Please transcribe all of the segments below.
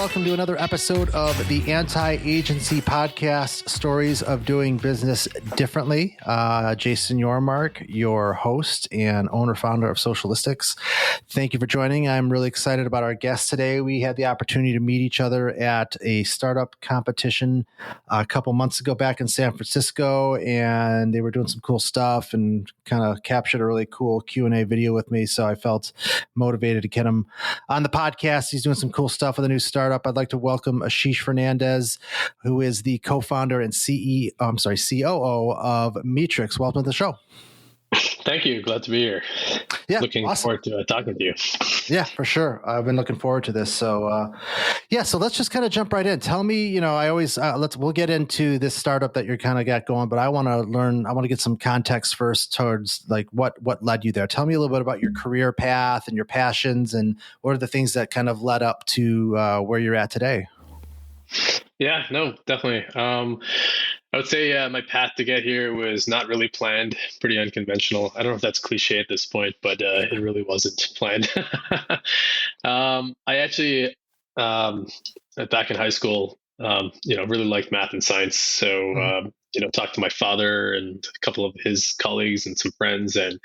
welcome to another episode of the Anti-Agency Podcast, Stories of Doing Business Differently. Jason Yormark, your host and owner-founder of Socialistics. Thank you for joining. I'm really excited about our guest today. We had the opportunity to meet each other at a startup competition a couple months ago back in San Francisco, and they were doing some cool stuff and kind of captured a really cool Q&A video with me, so I felt motivated to get him on the podcast. He's doing some cool stuff with a new startup. I'd like to welcome Ashish Fernandez, who is the co-founder and COO of Meetrics. Welcome to the show. Thank you. Glad to be here. Yeah, looking awesome. forward to talking to you. Yeah, for sure. I've been looking forward to this. So, so let's just kind of jump right in. Tell me, I always we'll get into this startup that you're kind of got going, but I want to get some context first towards like what led you there. Tell me a little bit about your career path and your passions, and what are the things that kind of led up to where you're at today. Yeah, no, definitely. I would say my path to get here was not really planned, pretty unconventional. I don't know if that's cliche at this point, but it really wasn't planned. I actually, back in high school, really liked math and science. So, talked to my father and a couple of his colleagues and some friends and,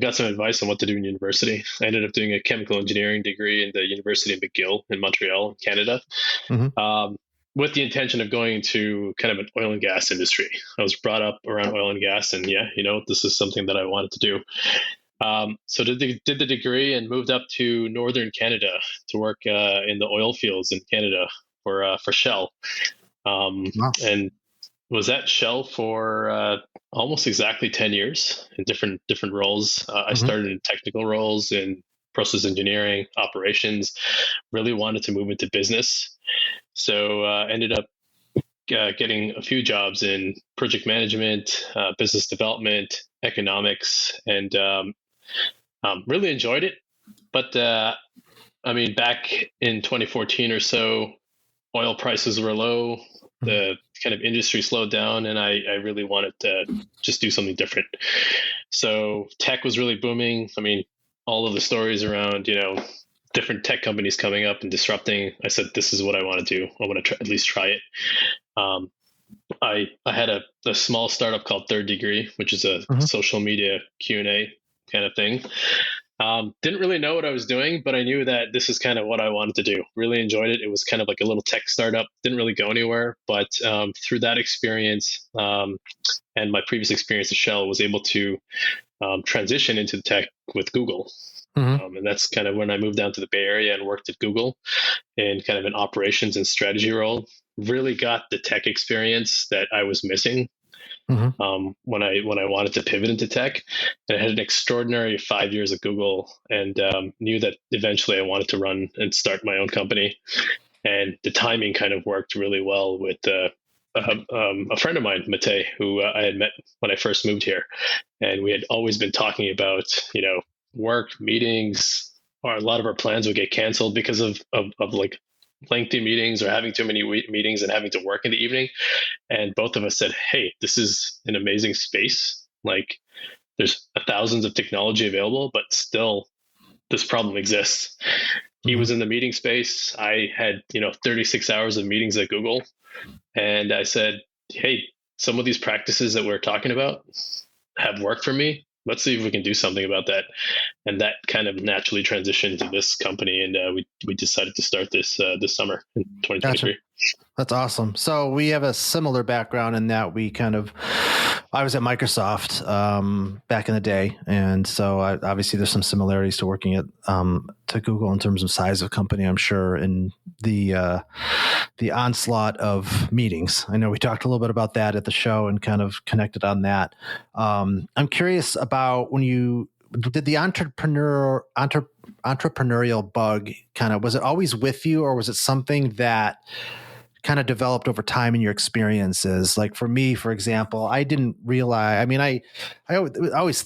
got some advice on what to do in university. I ended up doing a chemical engineering degree in the University of McGill in Montreal, Canada. Mm-hmm. With the intention of going to kind of an oil and gas industry. I was brought up around oil and gas, and this is something that I wanted to do. So did the degree and moved up to northern Canada to work in the oil fields in Canada for Shell. Wow. And was at Shell for almost exactly 10 years in different roles. I started in technical roles in process engineering, operations, really wanted to move into business. So ended up getting a few jobs in project management, business development, economics, and really enjoyed it. But back in 2014 or so, oil prices were low. The kind of industry slowed down, and I really wanted to just do something different. So tech was really booming. All of the stories around, different tech companies coming up and disrupting. I said, this is what I want to do. I want to at least try it. I had a small startup called Third Degree, which is a social media Q&A kind of thing. Didn't really know what I was doing, but I knew that this is kind of what I wanted to do. Really enjoyed it. It was kind of like a little tech startup. Didn't really go anywhere, but through that experience and my previous experience at Shell, was able to transition into tech with Google. And that's kind of when I moved down to the Bay Area and worked at Google in kind of an operations and strategy role. Really got the tech experience that I was missing when I wanted to pivot into tech. And I had an extraordinary 5 years at Google, and knew that eventually I wanted to run and start my own company. And the timing kind of worked really well with a friend of mine, Mate, who I had met when I first moved here. And we had always been talking about, work, meetings, or a lot of our plans would get canceled because of like lengthy meetings or having too many meetings and having to work in the evening. And both of us said, hey, this is an amazing space. Like there's thousands of technology available, but still this problem exists. He was in the meeting space. I had, 36 hours of meetings at Google. And I said, hey, some of these practices that we're talking about have worked for me. Let's see if we can do something about that. And that kind of naturally transitioned to this company. And we decided to start this summer in 2023. Gotcha. That's awesome. So we have a similar background in that I was at Microsoft back in the day. And so obviously there's some similarities to working at to Google in terms of size of company, I'm sure, and the onslaught of meetings. I know we talked a little bit about that at the show and kind of connected on that. I'm curious about when you did the entrepreneurial bug was it always with you, or was it something that kind of developed over time in your experiences? Like for me, for example, I didn't realize, I always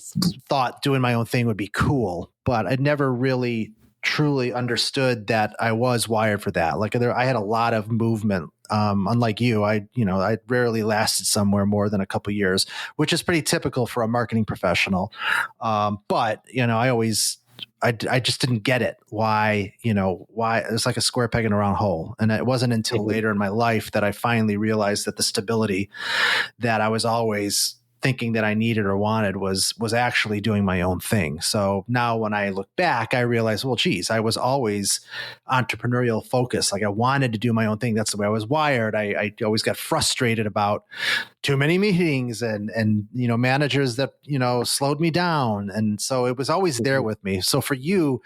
thought doing my own thing would be cool, but I never really truly understood that I was wired for that. Like I had a lot of movement. Unlike you, I rarely lasted somewhere more than a couple of years, which is pretty typical for a marketing professional. But I always I just didn't get it. Why it's like a square peg in a round hole. And it wasn't until later in my life that I finally realized that the stability that I was always thinking that I needed or wanted was actually doing my own thing. So now when I look back, I realize, well, geez, I was always entrepreneurial focused. Like I wanted to do my own thing. That's the way I was wired. I always got frustrated about too many meetings and managers that, slowed me down. And so it was always there with me. So for you,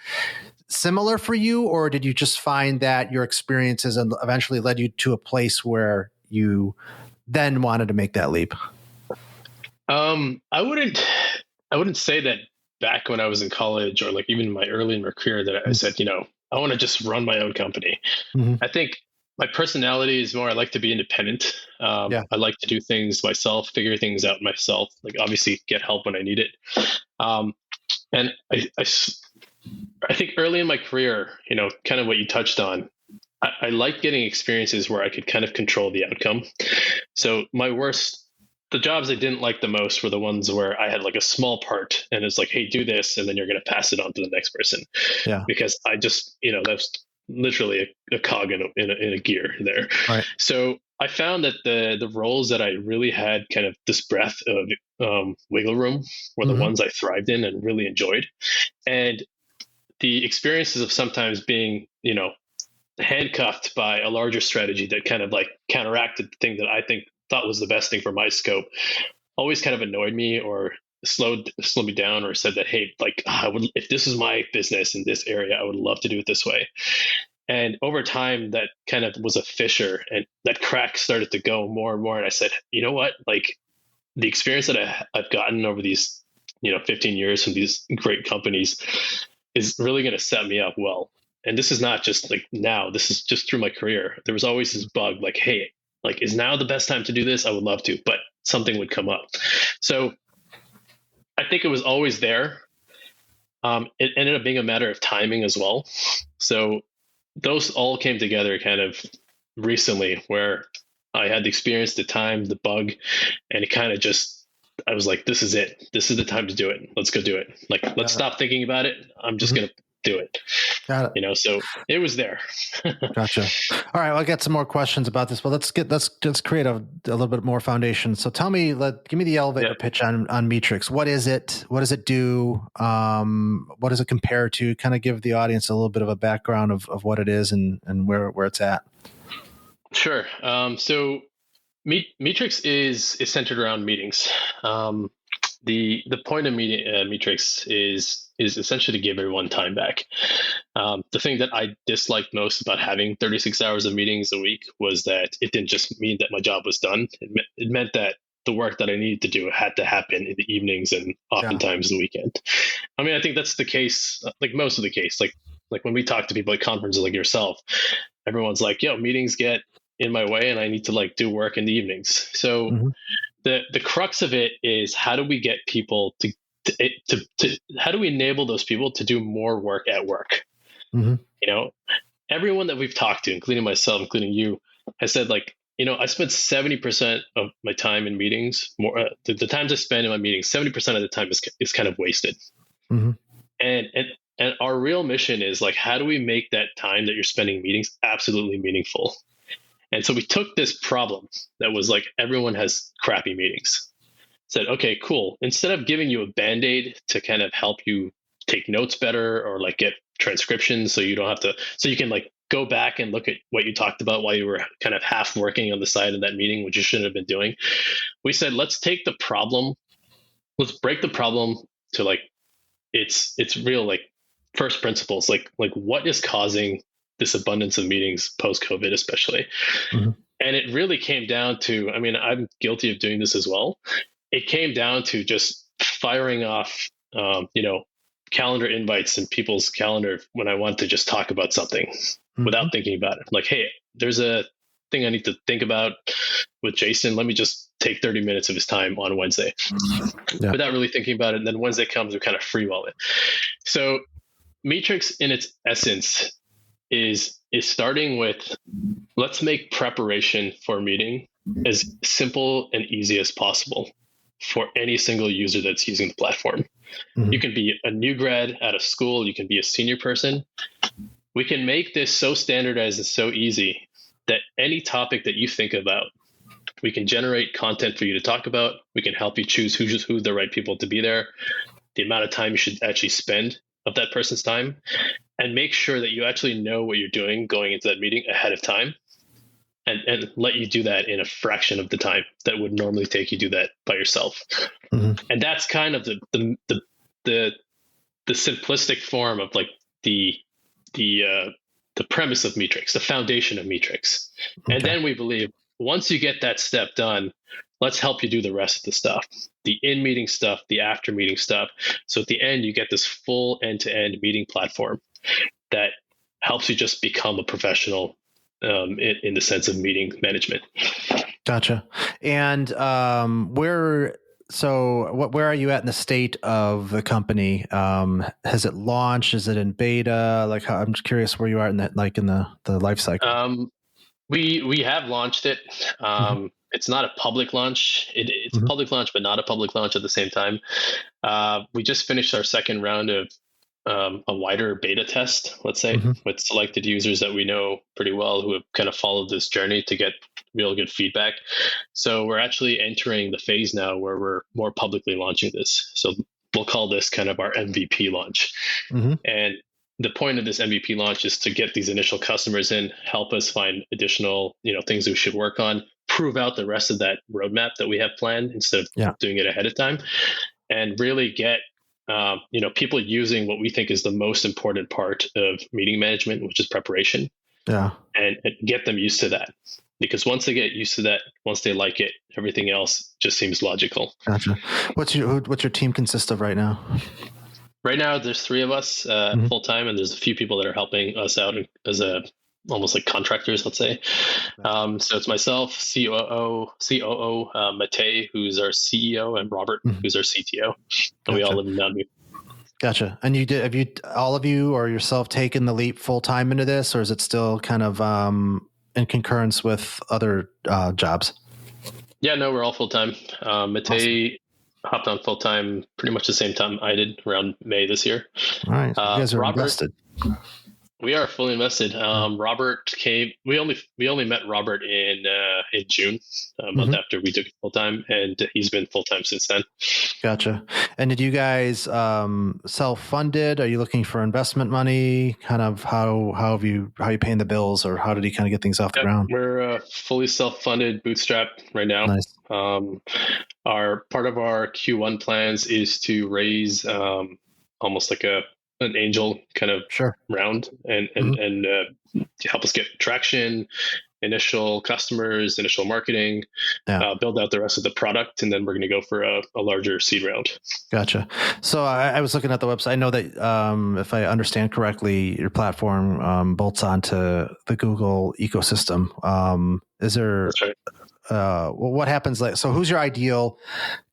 similar for you, or did you just find that your experiences eventually led you to a place where you then wanted to make that leap? I wouldn't say that back when I was in college or like even early in my career that I said, I want to just run my own company. I think my personality is more, I like to be independent. I like to do things myself, figure things out myself, like obviously get help when I need it. And I think early in my career, kind of what you touched on, I like getting experiences where I could kind of control the outcome. So the jobs I didn't like the most were the ones where I had like a small part and it's like, hey, do this. And then you're going to pass it on to the next person. Yeah. Because I just, that's literally a cog in a gear there. Right. So I found that the roles that I really had kind of this breadth of wiggle room were the ones I thrived in and really enjoyed. And the experiences of sometimes being, handcuffed by a larger strategy that kind of like counteracted the thing that I thought was the best thing for my scope always kind of annoyed me or slowed me down, or said that, hey, like if this is my business in this area, I would love to do it this way. And over time that kind of was a fissure, and that crack started to go more and more. And I said, you know what, like the experience that I've gotten over these, 15 years from these great companies is really going to set me up well. And this is not just like now, this is just through my career. There was always this bug like, hey, like, is now the best time to do this? I would love to, but something would come up. So I think it was always there. It ended up being a matter of timing as well. So those all came together kind of recently, where I had the experience, the time, the bug, and it kind of just, I was like, this is it. This is the time to do it. Let's go do it. Like, let's stop thinking about it. I'm just going to do it. Got it. So it was there. Gotcha. All right. Well, I got some more questions about this, but let's create a little bit more foundation. So tell me, give me the elevator pitch on Meetrics. What is it? What does it do? What does it compare to? Kind of give the audience a little bit of a background of what it is and where it's at. Sure. So Meetrics is centered around meetings. The point of Meetrics is essentially to give everyone time back. The thing that I disliked most about having 36 hours of meetings a week was that it didn't just mean that my job was done. It meant that the work that I needed to do had to happen in the evenings and oftentimes the weekend. I mean, I think that's the case, like most of the case. Like when we talk to people at conferences like yourself, everyone's like, yo, meetings get in my way and I need to like do work in the evenings. So the crux of it is, how do we get people to how do we enable those people to do more work at work? Everyone that we've talked to, including myself, including you, has said like, I spent 70% of my time in meetings. More the times I spend in my meetings, 70% of the time is kind of wasted. And our real mission is like, how do we make that time that you're spending in meetings absolutely meaningful? And so we took this problem that was like, everyone has crappy meetings. Said, okay, cool. Instead of giving you a Band-Aid to kind of help you take notes better or like get transcriptions so you don't have to, so you can like go back and look at what you talked about while you were kind of half working on the side of that meeting, which you shouldn't have been doing. We said, let's take the problem, let's break the problem to like, it's real, like first principles, like what is causing this abundance of meetings post-COVID, especially. And it really came down to, I mean, I'm guilty of doing this as well. It came down to just firing off, calendar invites in people's calendar when I want to just talk about something without thinking about it. Like, hey, there's a thing I need to think about with Jason. Let me just take 30 minutes of his time on Wednesday without really thinking about it. And then Wednesday comes, we kind of freewall it. So Meetrics in its essence is starting with, let's make preparation for a meeting as simple and easy as possible. for any single user that's using the platform. Mm-hmm. You can be a new grad out of school, you can be a senior person. We can make this so standardized and so easy that any topic that you think about, we can generate content for you to talk about. We can help you choose who's the right people to be there, the amount of time you should actually spend of that person's time, and make sure that you actually know what you're doing going into that meeting ahead of time, and let you do that in a fraction of the time that would normally take you do that by yourself. Mm-hmm. And that's kind of the simplistic form of like the premise of Meetrics, the foundation of Meetrics. Okay. And then we believe once you get that step done, let's help you do the rest of the stuff, the in-meeting stuff, the after-meeting stuff. So at the end, you get this full end-to-end meeting platform that helps you just become a professional in the sense of meeting management. Gotcha. And where are you at in the state of the company? Has it launched? Is it in beta? Like, I'm just curious where you are in that, like in the life cycle. We have launched it. Mm-hmm. It's not a public launch. It's mm-hmm. a public launch, but not a public launch at the same time. We just finished our second round of a wider beta test, let's say, mm-hmm. with selected users that we know pretty well who have kind of followed this journey to get real good feedback. So we're actually entering the phase now where we're more publicly launching this. So we'll call this kind of our MVP launch. Mm-hmm. And the point of this MVP launch is to get these initial customers in, help us find additional, things we should work on, prove out the rest of that roadmap that we have planned instead of doing it ahead of time, and really get people using what we think is the most important part of meeting management, which is preparation. Yeah. And get them used to that. Because once they get used to that, once they like it, everything else just seems logical. Gotcha. What's your team consist of right now? Right now, there's 3 of us mm-hmm. full time, and there's a few people that are helping us out as almost like contractors, let's say. So it's myself, COO, Matej, who's our CEO, and Robert, mm-hmm. who's our CTO. And we all live in Mountain View. Gotcha. And have you all of you or yourself taken the leap full time into this, or is it still kind of in concurrence with other jobs? Yeah, no, we're all full time. Matej hopped on full time pretty much the same time I did, around May this year. All right, so you guys are invested. We are fully invested. Robert came. We only met Robert in June, a month mm-hmm. after we took it full time, and he's been full time since then. Gotcha. And did you guys self-funded? Are you looking for investment money? Kind of how are you paying the bills, or how did he kind of get things off the ground? We're fully self-funded, bootstrapped right now. Nice. Our part of our Q1 plans is to raise almost like an angel kind of round and help us get traction, initial customers, initial marketing, build out the rest of the product, and then we're going to go for a larger seed round. Gotcha. So I was looking at the website. I know that if I understand correctly, your platform bolts onto the Google ecosystem. Is there? That's right. What happens so who's your ideal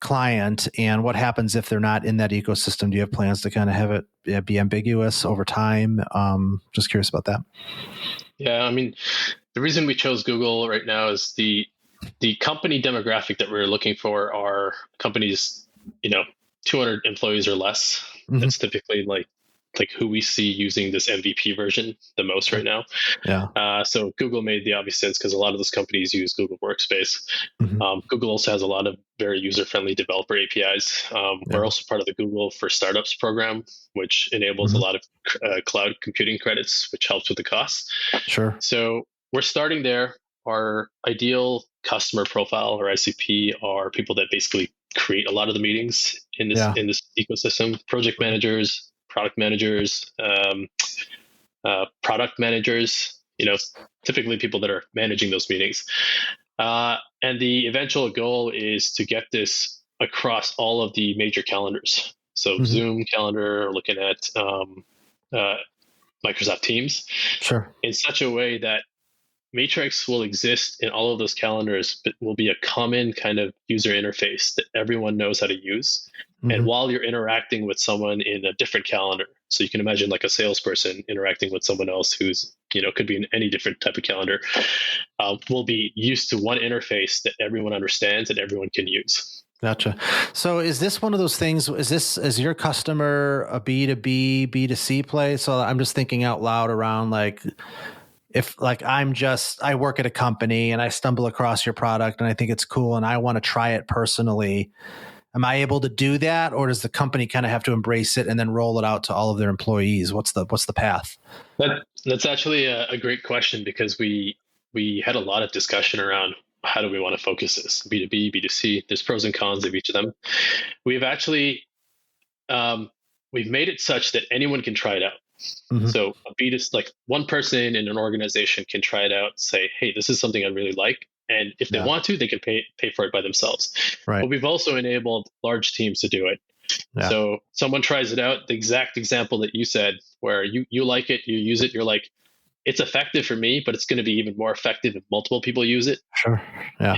client, and what happens if they're not in that ecosystem? Do you have plans to kind of have it be ambiguous over time? Just curious about that. Yeah. I mean, the reason we chose Google right now is the company demographic that we're looking for are companies, 200 employees or less. Mm-hmm. That's typically like who we see using this MVP version the most right now. Yeah. So Google made the obvious sense because a lot of those companies use Google Workspace. Mm-hmm. Google also has a lot of very user-friendly developer APIs. We're also part of the Google for Startups program, which enables mm-hmm. a lot of cloud computing credits, which helps with the costs. Sure. So we're starting there. Our ideal customer profile, or ICP, are people that basically create a lot of the meetings in this ecosystem. Project managers, product managers, product managers, typically people that are managing those meetings. And the eventual goal is to get this across all of the major calendars. So mm-hmm. Zoom calendar, looking at Microsoft Teams, in such a way that Meetrics will exist in all of those calendars, but will be a common kind of user interface that everyone knows how to use. Mm-hmm. And while you're interacting with someone in a different calendar, so you can imagine like a salesperson interacting with someone else who's, could be in any different type of calendar, will be used to one interface that everyone understands and everyone can use. Gotcha. So is this one of those things, is your customer a B2B, B2C play? So I'm just thinking out loud around like, if like I work at a company and I stumble across your product and I think it's cool and I want to try it personally, am I able to do that, or does the company kind of have to embrace it and then roll it out to all of their employees? What's the path? That's actually a great question, because we had a lot of discussion around how do we want to focus this, B2B, B2C. There's pros and cons of each of them. We've actually we've made it such that anyone can try it out. Mm-hmm. So a B2C, like one person in an organization can try it out, say, hey, this is something I really like. And if they want to, they can pay for it by themselves. Right. But we've also enabled large teams to do it. Yeah. So someone tries it out, the exact example that you said, where you like it, you use it, you're like, it's effective for me, but it's going to be even more effective if multiple people use it. Sure. Yeah.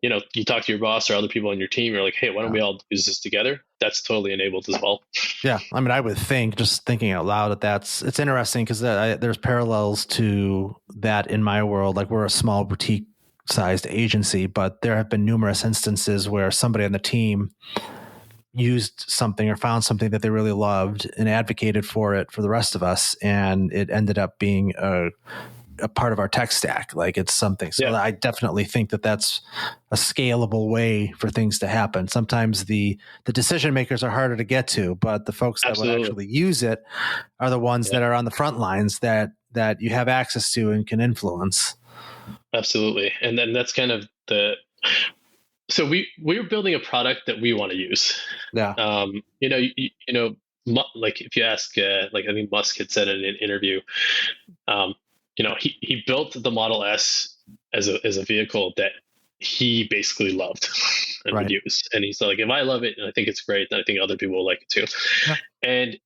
You talk to your boss or other people on your team, you're like, hey, why don't we all use this together? That's totally enabled as well. Yeah. I mean, I would think, just thinking out loud, it's interesting because there's parallels to that in my world. Like, we're a small boutique sized agency, but there have been numerous instances where somebody on the team used something or found something that they really loved and advocated for it for the rest of us, and it ended up being a part of our tech stack. Like, it's something. So I definitely think that that's a scalable way for things to happen. Sometimes the decision makers are harder to get to, but the folks that would actually use it are the ones that are on the front lines that you have access to and can influence. Absolutely. And then that's kind of so we're building a product that we want to use. Yeah. Like if you ask, like I think Musk had said in an interview, he built the Model S as a vehicle that he basically loved and would use. And he's like, if I love it and I think it's great, then I think other people will like it too. Yeah. And,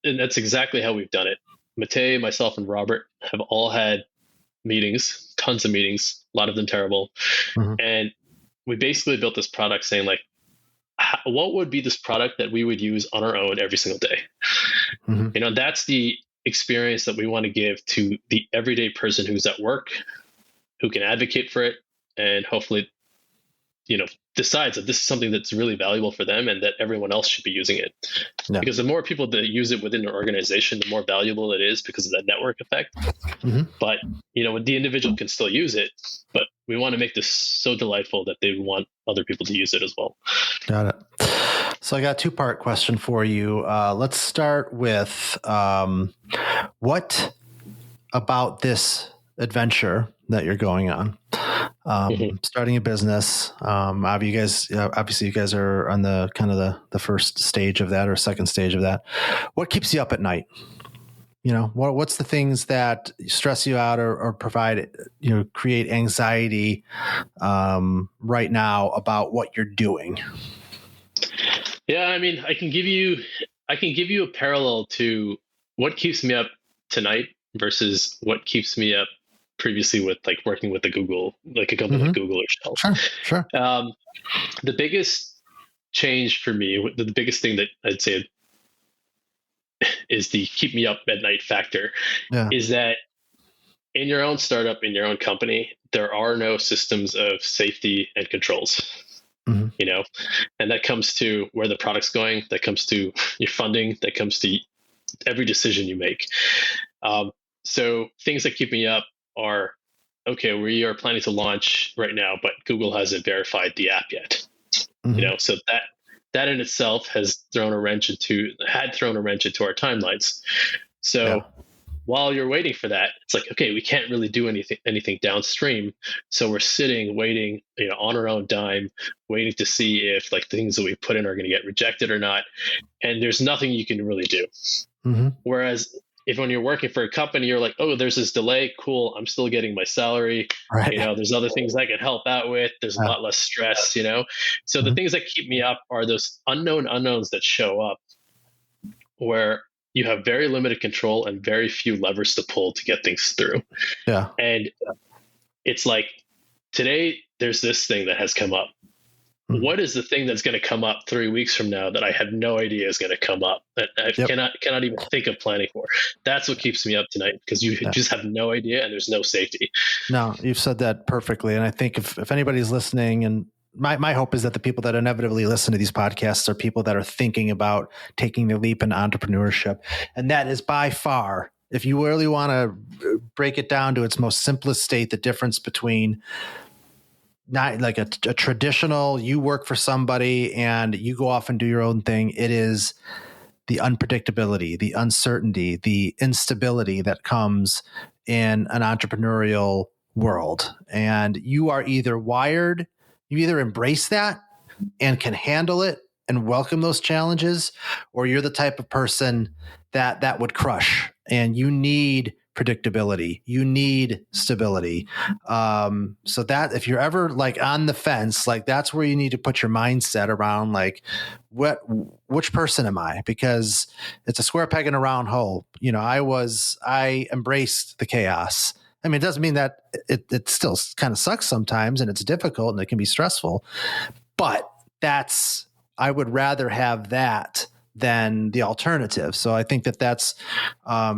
and that's exactly how we've done it. Matej, myself, and Robert have all had meetings, tons of meetings, a lot of them terrible. Mm-hmm. And we basically built this product saying, like, what would be this product that we would use on our own every single day? Mm-hmm. That's the experience that we want to give to the everyday person who's at work, who can advocate for it, and hopefully, decides that this is something that's really valuable for them and that everyone else should be using it. Yeah. Because the more people that use it within an organization, the more valuable it is because of that network effect. Mm-hmm. But, the individual can still use it, but we want to make this so delightful that they want other people to use it as well. Got it. So I got a 2-part question for you. Let's start with what about this adventure that you're going on? Starting a business. Obviously you guys are on the kind of the first stage of that or second stage of that. What keeps you up at night? What's the things that stress you out or provide, create anxiety right now about what you're doing? Yeah, I mean, I can give you a parallel to what keeps me up tonight versus what keeps me up previously with like working with a company like Google or Shell. Sure. The biggest change for me, the biggest thing that I'd say is the keep me up at night factor, is that in your own startup, in your own company, there are no systems of safety and controls. Mm-hmm. And that comes to where the product's going, that comes to your funding, that comes to every decision you make. So things that keep me up are, okay, we are planning to launch right now, but Google hasn't verified the app yet. Mm-hmm. So that in itself has thrown a wrench into our timelines. So while you're waiting for that, it's like, okay, we can't really do anything downstream. So we're sitting, waiting, on our own dime, waiting to see if like things that we put in are going to get rejected or not. And there's nothing you can really do. Mm-hmm. Whereas if when you're working for a company, you're like, oh, there's this delay. Cool. I'm still getting my salary. Right. There's other things I can help out with. There's a lot less stress, So mm-hmm. the things that keep me up are those unknown unknowns that show up where you have very limited control and very few levers to pull to get things through. Yeah. And it's like, today there's this thing that has come up. Mm-hmm. What is the thing that's going to come up 3 weeks from now that I have no idea is going to come up that I cannot even think of planning for? That's what keeps me up tonight, because you just have no idea and there's no safety. No, you've said that perfectly. And I think if anybody's listening and my hope is that the people that inevitably listen to these podcasts are people that are thinking about taking the leap into entrepreneurship. And that is by far, if you really want to break it down to its most simplest state, the difference between not like a traditional, you work for somebody and you go off and do your own thing. It is the unpredictability, the uncertainty, the instability that comes in an entrepreneurial world. And you are either wired, you either embrace that and can handle it and welcome those challenges, or you're the type of person that would crush. And you need predictability, you need stability. So that if you're ever like on the fence, like that's where you need to put your mindset around like which person am I? Because it's a square peg in a round hole. You know, I embraced the chaos. I mean, it doesn't mean that it still kind of sucks sometimes and it's difficult and it can be stressful, but I would rather have that than the alternative. So I think that's I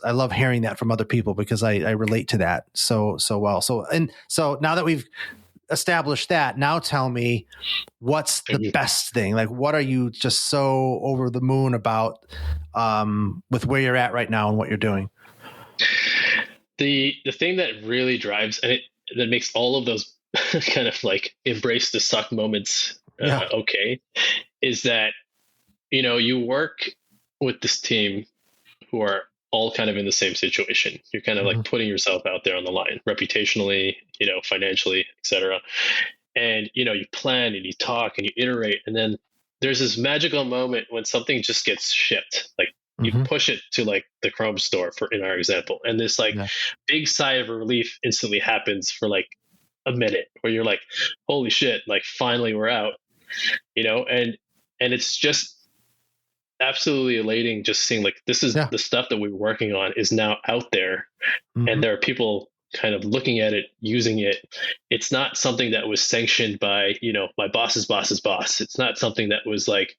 love hearing that from other people because I relate to that so well. So now that we've established that, now tell me what's the best thing? Like, what are you just so over the moon about with where you're at right now and what you're doing? The thing that really drives and that makes all of those kind of like embrace the suck moments okay, is that you work with this team who are all kind of in the same situation. You're kind of like putting yourself out there on the line, reputationally, financially, etc. And you plan and you talk and you iterate, and then there's this magical moment when something just gets shipped, like you push it to like the Chrome store in our example, and this like big sigh of relief instantly happens for like a minute where you're like, holy shit, like finally we're out, and it's just absolutely elating just seeing like this is the stuff that we're working on is now out there, and there are people kind of looking at it, using it. It's not something that was sanctioned by my boss's boss's boss. It's not something that was like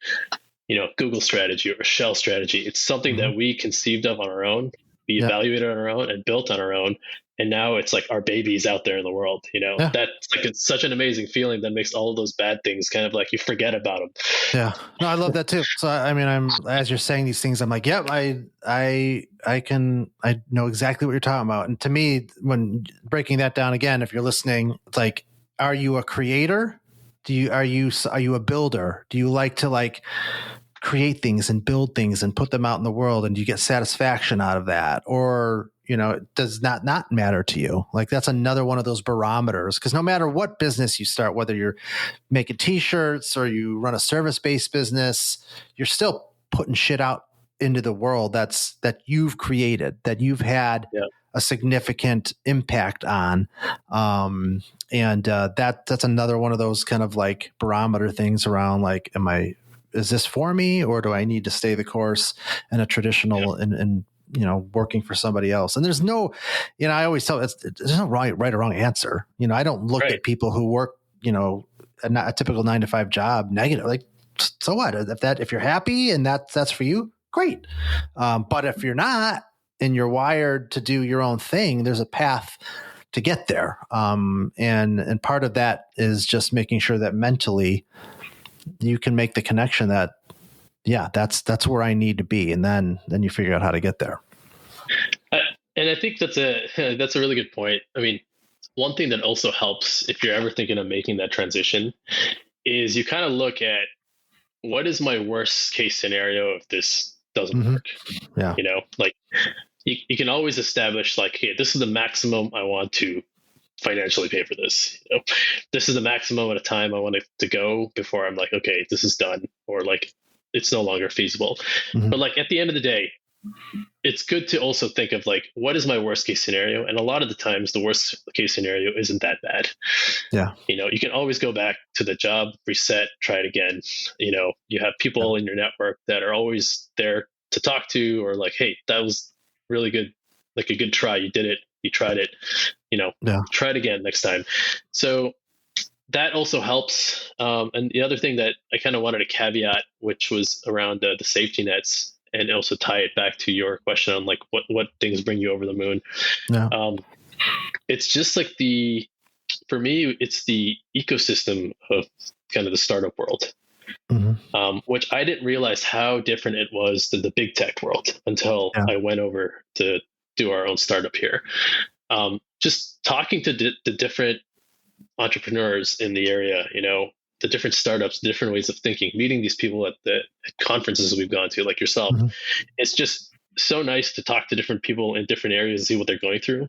Google strategy or Shell strategy. It's something that we conceived of on our own, we evaluated on our own and built on our own. And now it's like our baby's out there in the world, that's like, it's such an amazing feeling that makes all of those bad things kind of like you forget about them. Yeah, no, I love that too. So, I mean, as you're saying these things, I'm like, yep, I know exactly what you're talking about. And to me, when breaking that down again, if you're listening, it's like, are you a creator? Are you a builder? Do you like to like create things and build things and put them out in the world, and do you get satisfaction out of that? Or it does not matter to you. Like that's another one of those barometers, because no matter what business you start, whether you're making t-shirts or you run a service-based business, you're still putting shit out into the world that you've created, that you've had a significant impact on. That's another one of those kind of like barometer things around like, is this for me, or do I need to stay the course in a traditional and working for somebody else? And there's no, I always tell there's no right or wrong answer. I don't look at people who work, a typical 9-to-5 job negative. Like, so what? If you're happy and that's for you, great. But if you're not and you're wired to do your own thing, there's a path to get there. And part of that is just making sure that mentally you can make the connection that, that's where I need to be. And then you figure out how to get there. And I think that's a really good point. I mean, one thing that also helps if you're ever thinking of making that transition is you kind of look at what is my worst case scenario if this doesn't work. Yeah. Like you can always establish like, hey, this is the maximum I want to financially pay for this. This is the maximum amount of time I want it to go before I'm like, okay, this is done, or like it's no longer feasible. But like at the end of the day, it's good to also think of like, what is my worst case scenario? And a lot of the times the worst case scenario isn't that bad. Yeah. You can always go back to the job, reset, try it again. You have people in your network that are always there to talk to, or like, hey, that was really good. Like a good try. You did it. You tried it, try it again next time. So that also helps. And the other thing that I kind of wanted to caveat, which was around the safety nets, and also tie it back to your question on like what things bring you over the moon. Yeah. It's just like for me, it's the ecosystem of kind of the startup world, which I didn't realize how different it was than the big tech world until Yeah. I went over to do our own startup here. Just talking to the different entrepreneurs in the area, the different startups, different ways of thinking, meeting these people at the conferences we've gone to, like yourself. It's just so nice to talk to different people in different areas and see what they're going through.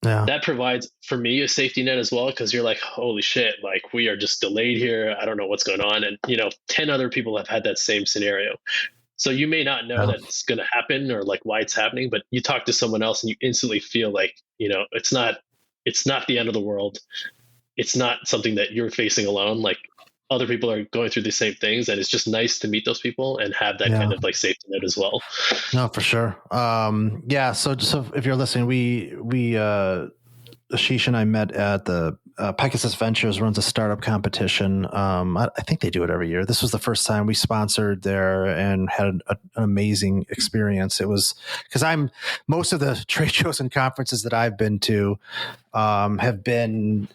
Yeah. That provides for me a safety net as well, because you're like, holy shit, like we are just delayed here. I don't know what's going on. And 10 other people have had that same scenario. So you may not know that it's going to happen or like why it's happening, but you talk to someone else and you instantly feel like, it's not the end of the world. It's not something that you're facing alone. Like other people are going through the same things, and it's just nice to meet those people and have that kind of like safety net as well. No, for sure. Yeah. So if you're listening, we Ashish and I met at the Pegasus Ventures runs a startup competition. I think they do it every year. This was the first time we sponsored there and had an amazing experience. It was because most of the trade shows and conferences that I've been to have been.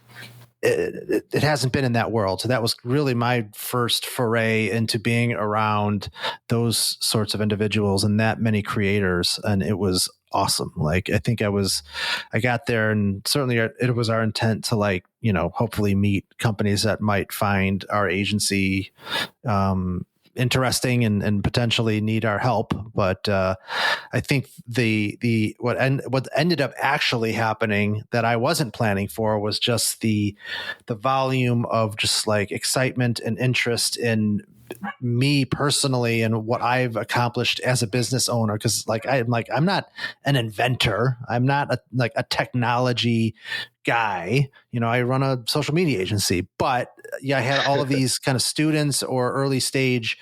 It hasn't been in that world. So that was really my first foray into being around those sorts of individuals and that many creators. And it was awesome. Like, I think I got there, and certainly it was our intent to hopefully meet companies that might find our agency, interesting and potentially need our help. But I think what ended up actually happening that I wasn't planning for was just the volume of just like excitement and interest in me personally and what I've accomplished as a business owner. Cause I'm not an inventor. I'm not a technology guy. I run a social media agency, but I had all of these kind of students or early stage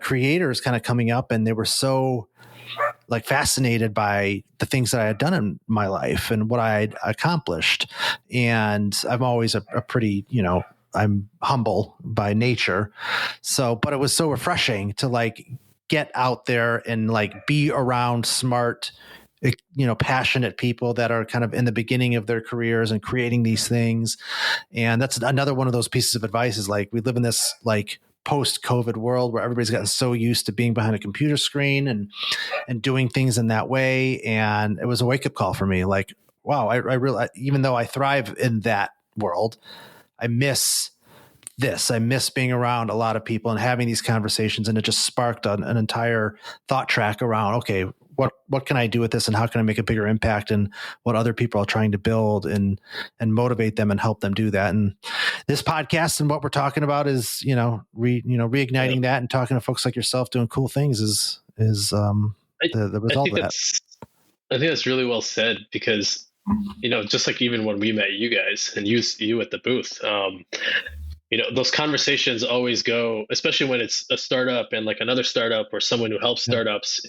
creators kind of coming up, and they were so like fascinated by the things that I had done in my life and what I had accomplished. And I'm always a pretty, I'm humble by nature. So, but it was so refreshing to like get out there and like be around smart, passionate people that are kind of in the beginning of their careers and creating these things. And that's another one of those pieces of advice is like, we live in this like post-COVID world where everybody's gotten so used to being behind a computer screen and doing things in that way. And it was a wake-up call for me. Like, wow, I really, even though I thrive in that world, I miss this. I miss being around a lot of people and having these conversations. And it just sparked an entire thought track around, okay, what can I do with this, and how can I make a bigger impact, and what other people are trying to build and motivate them and help them do that. And this podcast and what we're talking about is, reigniting that and talking to folks like yourself doing cool things is the result of that. I think that's really well said, because, just like even when we met you guys and you at the booth, those conversations always go, especially when it's a startup and like another startup or someone who helps startups,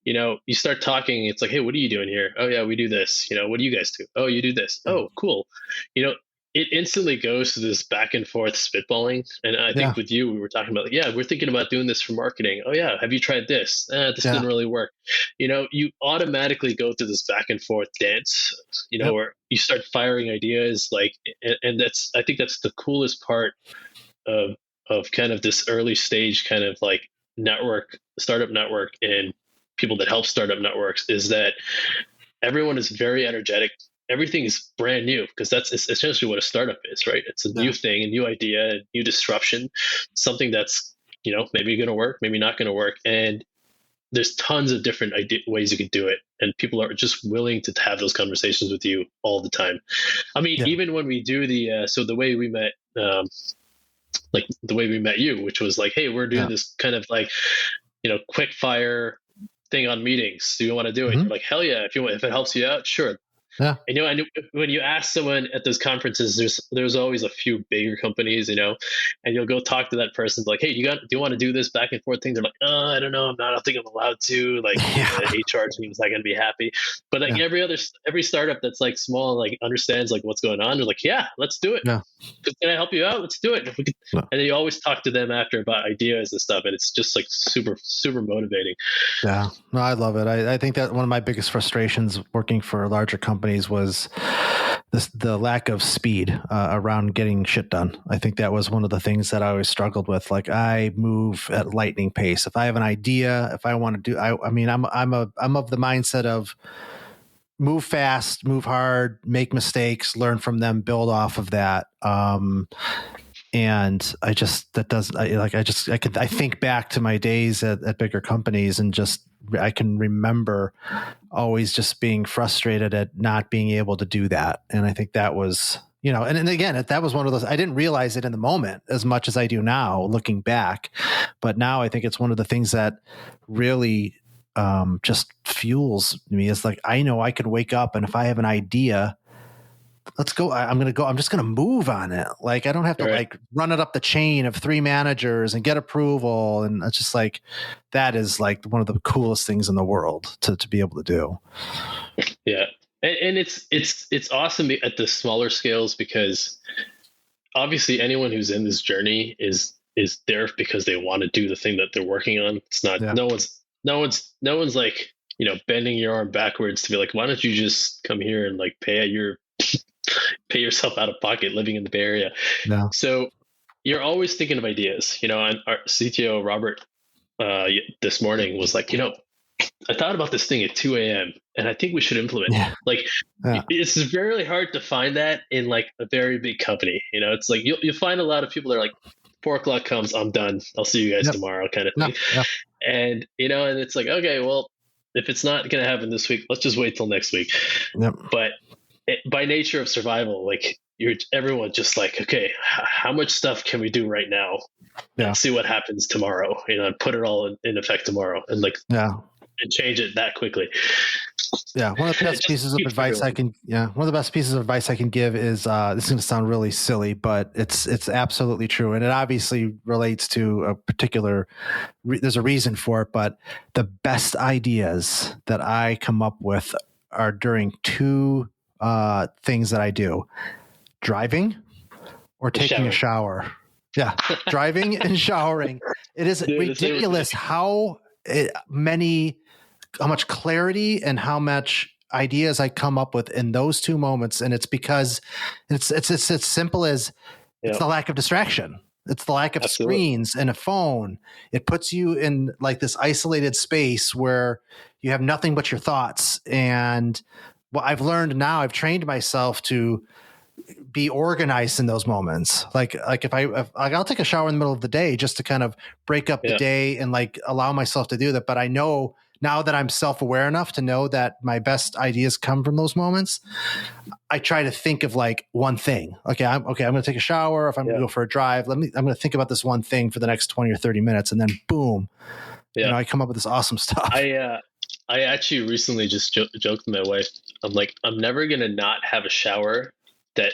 you start talking, it's like, hey, what are you doing here? Oh yeah, we do this. What do you guys do? Oh, you do this. Oh, cool. It instantly goes to this back and forth spitballing. And I think with you, we were talking about, we're thinking about doing this for marketing. Oh yeah, have you tried this? This didn't really work. You automatically go through this back and forth dance, where you start firing ideas, like, and I think that's the coolest part of kind of this early stage kind of like startup network, and people that help startup networks, is that everyone is very energetic. Everything is brand new, because that's essentially what a startup is, right? It's a new thing, a new idea, a new disruption, something that's, maybe going to work, maybe not going to work. And there's tons of different ways you could do it. And people are just willing to have those conversations with you all the time. I mean, even when we do the way we met, like the way we met you, which was like, hey, we're doing this kind of like, quick fire thing on meetings. Do you want to do it? You're like, hell yeah. If it helps you out, sure. Yeah. And when you ask someone at those conferences, there's always a few bigger companies, and you'll go talk to that person, like, hey, do you want to do this back and forth thing? They're like, oh, I don't know, I'm not. I don't think I'm allowed to. Like, the HR team's not going to be happy. But like every startup that's like small, like understands like what's going on. They're like, yeah, let's do it. Yeah. Can I help you out? Let's do it. And then you always talk to them after about ideas and stuff, and it's just like super, super motivating. Yeah, no, I love it. I think that one of my biggest frustrations working for larger companies companies was the lack of speed around getting shit done. I think that was one of the things that I always struggled with. Like, I move at lightning pace. If I have an idea, if I want to do, I mean, I'm of the mindset of move fast, move hard, make mistakes, learn from them, build off of that. And I think back to my days at bigger companies, and I can remember always just being frustrated at not being able to do that. And I think that was, and again, that was one of those, I didn't realize it in the moment as much as I do now looking back, but now I think it's one of the things that really just fuels me. It's like, I know I could wake up, and if I have an idea, let's go. I'm just going to move on it. Like, I don't have to like run it up the chain of 3 managers and get approval. And it's just like, that is like one of the coolest things in the world to be able to do. Yeah. And it's awesome at the smaller scales, because obviously anyone who's in this journey is there because they want to do the thing that they're working on. It's not, no one's like, bending your arm backwards to be like, why don't you just come here and like pay yourself out of pocket living in the Bay Area. No. So you're always thinking of ideas, and our CTO, Robert, this morning was like, I thought about this thing at 2 a.m. and I think we should implement it. Like, it's very hard to find that in like a very big company. It's like, you'll find a lot of people that are like, 4 o'clock comes, I'm done. I'll see you guys tomorrow, kind of thing. And, and it's like, okay, well, if it's not going to happen this week, let's just wait till next week. But by nature of survival, like, everyone just like, okay, how much stuff can we do right now? And see what happens tomorrow, and put it all in effect tomorrow, and like, and change it that quickly. Yeah. One of the best pieces of advice I can give is, this is going to sound really silly, but it's absolutely true. And it obviously relates to a particular, there's a reason for it, but the best ideas that I come up with are during 2 things that I do: driving or taking a shower. Yeah. Driving and showering. It is ridiculous how much clarity and how much ideas I come up with in those 2 moments. And it's because it's as simple as it's the lack of distraction. It's the lack of screens and a phone. It puts you in like this isolated space where you have nothing but your thoughts. And what I've learned now, I've trained myself to be organized in those moments. Like if I'll take a shower in the middle of the day just to kind of break up the day and like allow myself to do that. But I know now that I'm self-aware enough to know that my best ideas come from those moments, I try to think of like one thing. I'm going to take a shower. If I'm going to go for a drive, I'm going to think about this one thing for the next 20 or 30 minutes. And then boom, I come up with this awesome stuff. I actually recently just joked with my wife. I'm like, I'm never going to not have a shower that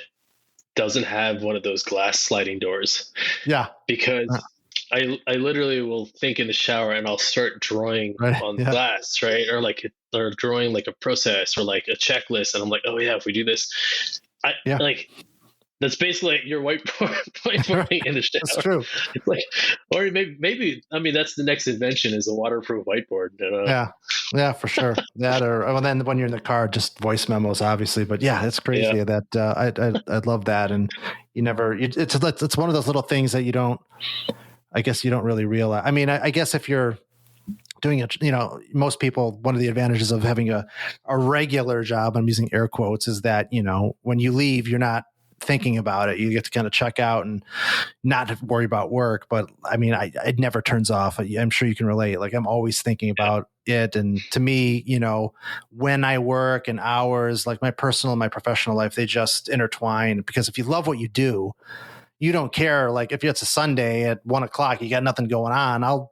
doesn't have one of those glass sliding doors. Yeah. Because I literally will think in the shower and I'll start drawing on the glass, right? Or drawing like a process or like a checklist. And I'm like, oh yeah, if we do this, like, that's basically your whiteboarding in the shower. That's true. It's like, or maybe, I mean, that's the next invention is a waterproof whiteboard. Yeah, for sure. That or then when you're in the car, just voice memos, obviously. But yeah, it's crazy that I love that. And it's one of those little things that you don't really realize. I mean, I guess if you're doing it, most people, one of the advantages of having a regular job, I'm using air quotes, is that, when you leave, you're not thinking about it. You get to kind of check out and not worry about work. But I mean, it never turns off. I'm sure you can relate. Like, I'm always thinking about it. And to me, when I work and hours, like my personal and my professional life, they just intertwine, because if you love what you do, you don't care. Like if it's a Sunday at 1:00, you got nothing going on, I'll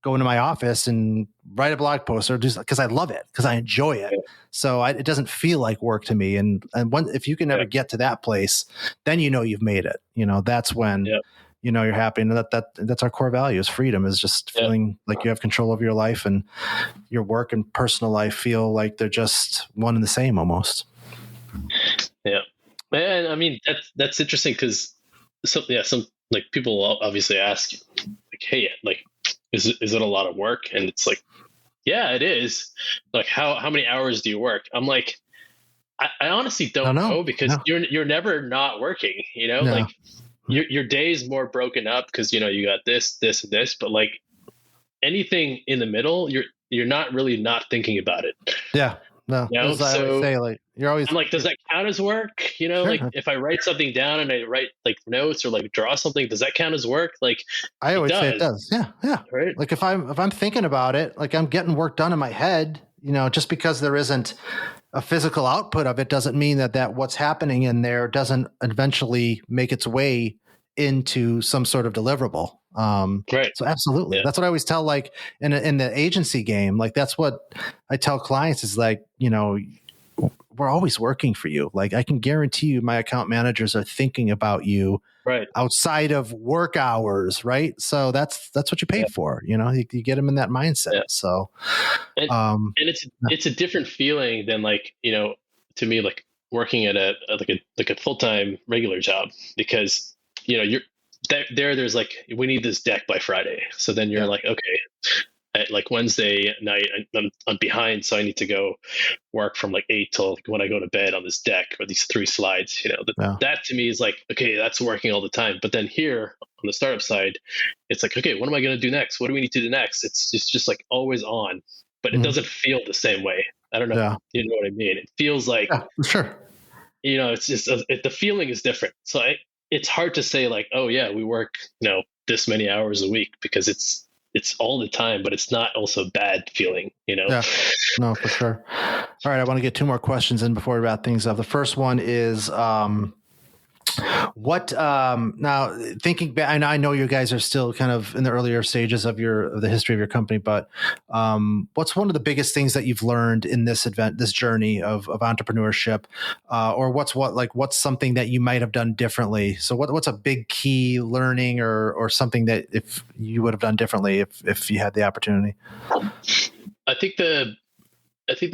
go into my office and write a blog post or do, because I love it, because I enjoy it. So it doesn't feel like work to me. And if you can ever get to that place, then you've made it. That's when you're happy. And that's our core value, is freedom, is just feeling like you have control over your life, and your work and personal life feel like they're just one and the same almost. Yeah, and I mean that's interesting, because some like people obviously ask, like, hey, like, is it a lot of work? And it's like, yeah, it is. Like, how many hours do you work? I'm like, I honestly I don't don't know. know because No. you're never not working, No. like your day is more broken up because you got this and this, but like anything in the middle, you're not really not thinking about it. Yeah. No. As I always So say, like you're always I'm like, does that count as work? Like sure. if I write something down and I write like notes or like draw something, does that count as work? Like I it always say it does, does. Yeah, yeah. right? Like if I'm thinking about it, like I'm getting work done in my head, just because there isn't a physical output of it doesn't mean that what's happening in there doesn't eventually make its way into some sort of deliverable. Right. So absolutely. Yeah. That's what I always tell, like in the agency game, like that's what I tell clients is like, we're always working for you. Like I can guarantee you my account managers are thinking about you Right. outside of work hours, right? So that's what you Yeah. paid for. You get them in that mindset. Yeah. So, And um, and it's a different feeling than like, to me, like working at a full-time regular job, because you're there's like, we need this deck by Friday. So then you're yeah, like, okay, at like Wednesday night, I'm behind, so I need to go work from like 8 till like when I go to bed on this deck or these 3 slides. yeah, That to me is like, okay, that's working all the time. But then here on the startup side, it's like, okay, what am I going to do next? What do we need to do next? It's just like always on, but it mhm, doesn't feel the same way. I don't know if yeah, you know what I mean. It feels like, yeah, for sure. it's just the feeling is different. So it's hard to say like, oh yeah, we work this many hours a week, because it's all the time, but it's not also bad feeling. Yeah, no, for sure. All right, I want to get two more questions in before we wrap things up. The first one is, what now thinking back, and I know you guys are still kind of in the earlier stages of the history of your company, but what's one of the biggest things that you've learned in this journey of entrepreneurship, or what's something that you might have done differently? So what's a big key learning or something that if you would have done differently if you had the opportunity? I think the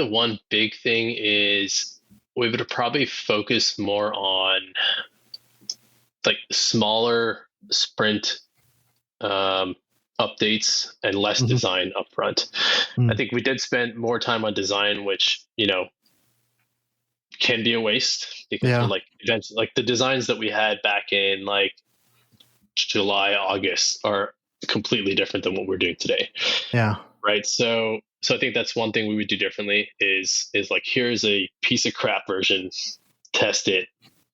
one big thing is we would probably focus more on like smaller sprint updates and less Mm-hmm. design upfront. I Mm. think we did spend more time on design, which can be a waste, because we're Yeah, like eventually, like the designs that we had back in like July, August are completely different than what we're doing today. yeah, Right. So I think that's one thing we would do differently is like, here's a piece of crap version, test it,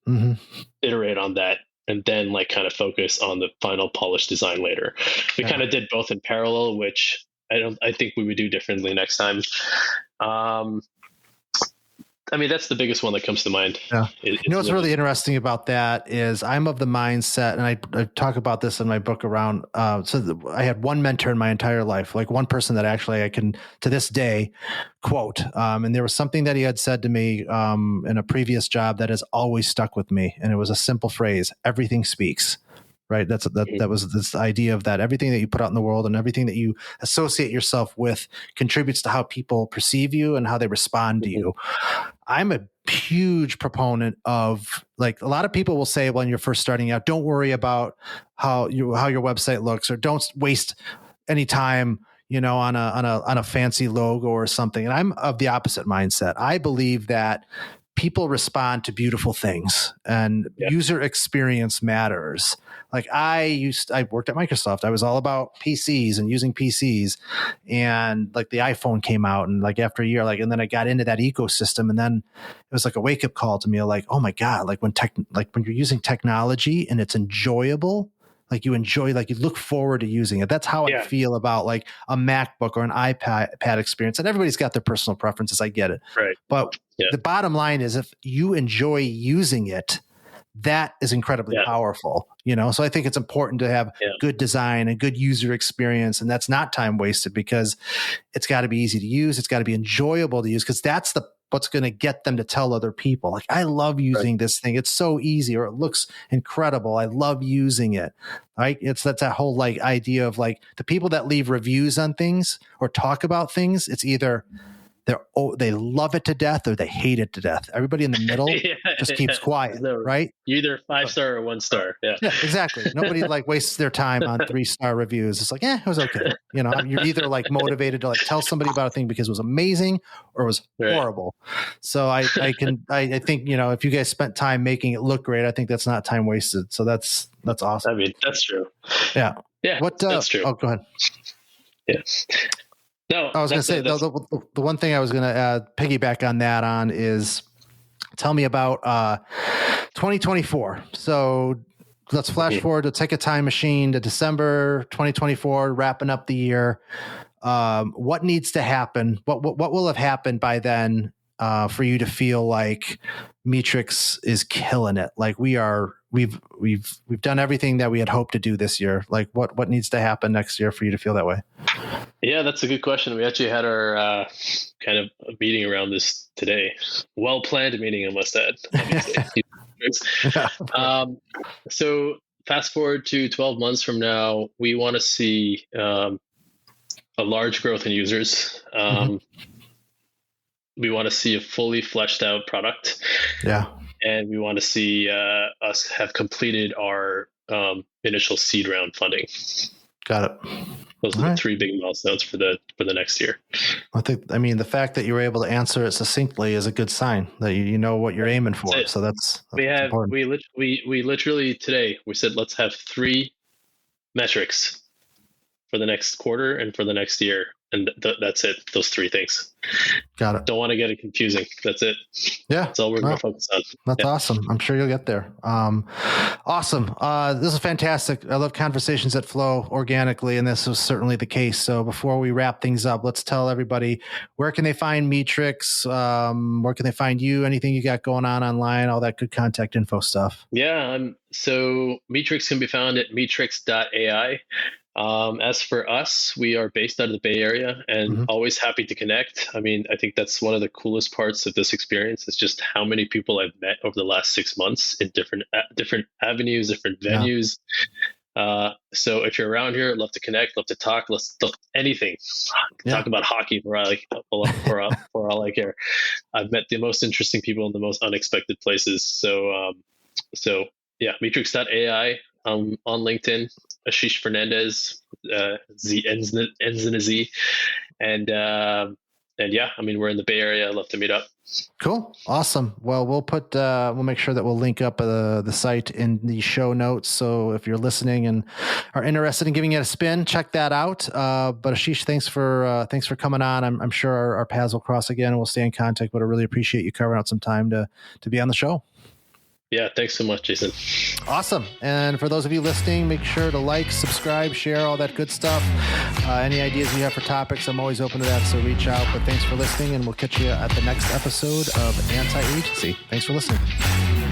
mm-hmm. iterate on that, and then like kind of focus on the final polished design later. We Yeah. kind of did both in parallel, which I think we would do differently next time. Um, I mean, that's the biggest one that comes to mind. Yeah. What's really interesting about that is I'm of the mindset, and I talk about this in my book around, I had one mentor in my entire life, like one person that actually I can to this day quote. And there was something that he had said to me in a previous job that has always stuck with me. And it was a simple phrase: everything speaks. Right. That was this idea of that everything that you put out in the world and everything that you associate yourself with contributes to how people perceive you and how they respond to you. I'm a huge proponent of, like, a lot of people will say when you're first starting out, don't worry about how your website looks, or don't waste any time, on a fancy logo or something. And I'm of the opposite mindset. I believe that people respond to beautiful things, and Yeah. user experience matters. Like I worked at Microsoft. I was all about PCs and using PCs, and like the iPhone came out, and like after a year, and then I got into that ecosystem, and then it was like a wake up call to me, like, oh my God, like when you're using technology and it's enjoyable, like you enjoy, like you look forward to using it. That's how I feel about like a MacBook or an iPad experience. And everybody's got their personal preferences. I get it. Right. But the bottom line is, if you enjoy using it, that is incredibly powerful, So I think it's important to have good design and good user experience. And that's not time wasted, because it's got to be easy to use. It's got to be enjoyable to use, because that's what's going to get them to tell other people, like, I love using this thing. It's so easy, or it looks incredible. I love using it. Right. That's that whole like idea of like the people that leave reviews on things or talk about things. It's either they love it to death or they hate it to death. Everybody in the middle just keeps quiet, right? You're either 5-star or 1-star. Yeah, exactly. Nobody like wastes their time on 3-star reviews. It's like, it was okay. You're either like motivated to like tell somebody about a thing because it was amazing or it was horrible. So I think, if you guys spent time making it look great, I think that's not time wasted. So that's awesome. I mean, that's true. Yeah. Yeah. That's true. Oh, go ahead. Yeah. No, I was going to say the one thing I was going to piggyback on that on is tell me about 2024. So let's flash forward to take a time machine to December 2024, wrapping up the year. What needs to happen? What will have happened by then for you to feel like Meetrics is killing it? Like we've done everything that we had hoped to do this year. Like what needs to happen next year for you to feel that way? Yeah, that's a good question. We actually had our kind of a meeting around this today. Well-planned meeting, I must add. So fast forward to 12 months from now, we want to see a large growth in users. We want to see a fully fleshed out product. Yeah. And we want to see us have completed our initial seed round funding. Got it. Those are the 3 big milestones for the next year. I mean, the fact that you were able to answer it succinctly is a good sign that you know what you're aiming for. So that's important. We literally today we said let's have 3 metrics for the next quarter and for the next year, and that's it. Those 3 things. Got it. Don't want to get it confusing. That's it. Yeah, that's all we're going to focus on. That's awesome. I'm sure you'll get there. Awesome. This is fantastic. I love conversations that flow organically, and this was certainly the case. So before we wrap things up, let's tell everybody, where can they find Meetrics? Where can they find you? Anything you got going on online? All that good contact info stuff. Yeah. So Meetrics can be found at meetrics.ai. As for us, we are based out of the Bay Area and always happy to connect. I mean, I think that's one of the coolest parts of this experience is just how many people I've met over the last 6 months in different avenues, different venues. So if you're around here, love to connect, love to talk, let's talk anything. Talk about hockey for all I care. I've met the most interesting people in the most unexpected places. So Meetrics.ai on LinkedIn. Ashish Fernandez, Z ends in a Z, and yeah, I mean we're in the Bay Area. I'd love to meet up. Cool, awesome. Well, we'll make sure that we'll link up the site in the show notes. So if you're listening and are interested in giving it a spin, check that out. But Ashish, thanks for coming on. I'm sure our paths will cross again, and we'll stay in contact. But I really appreciate you carving out some time to be on the show. Yeah, thanks so much, Jason. Awesome. And for those of you listening, make sure to like, subscribe, share, all that good stuff. Any ideas you have for topics, I'm always open to that, so reach out. But thanks for listening, and we'll catch you at the next episode of Anti-Agency. Thanks for listening.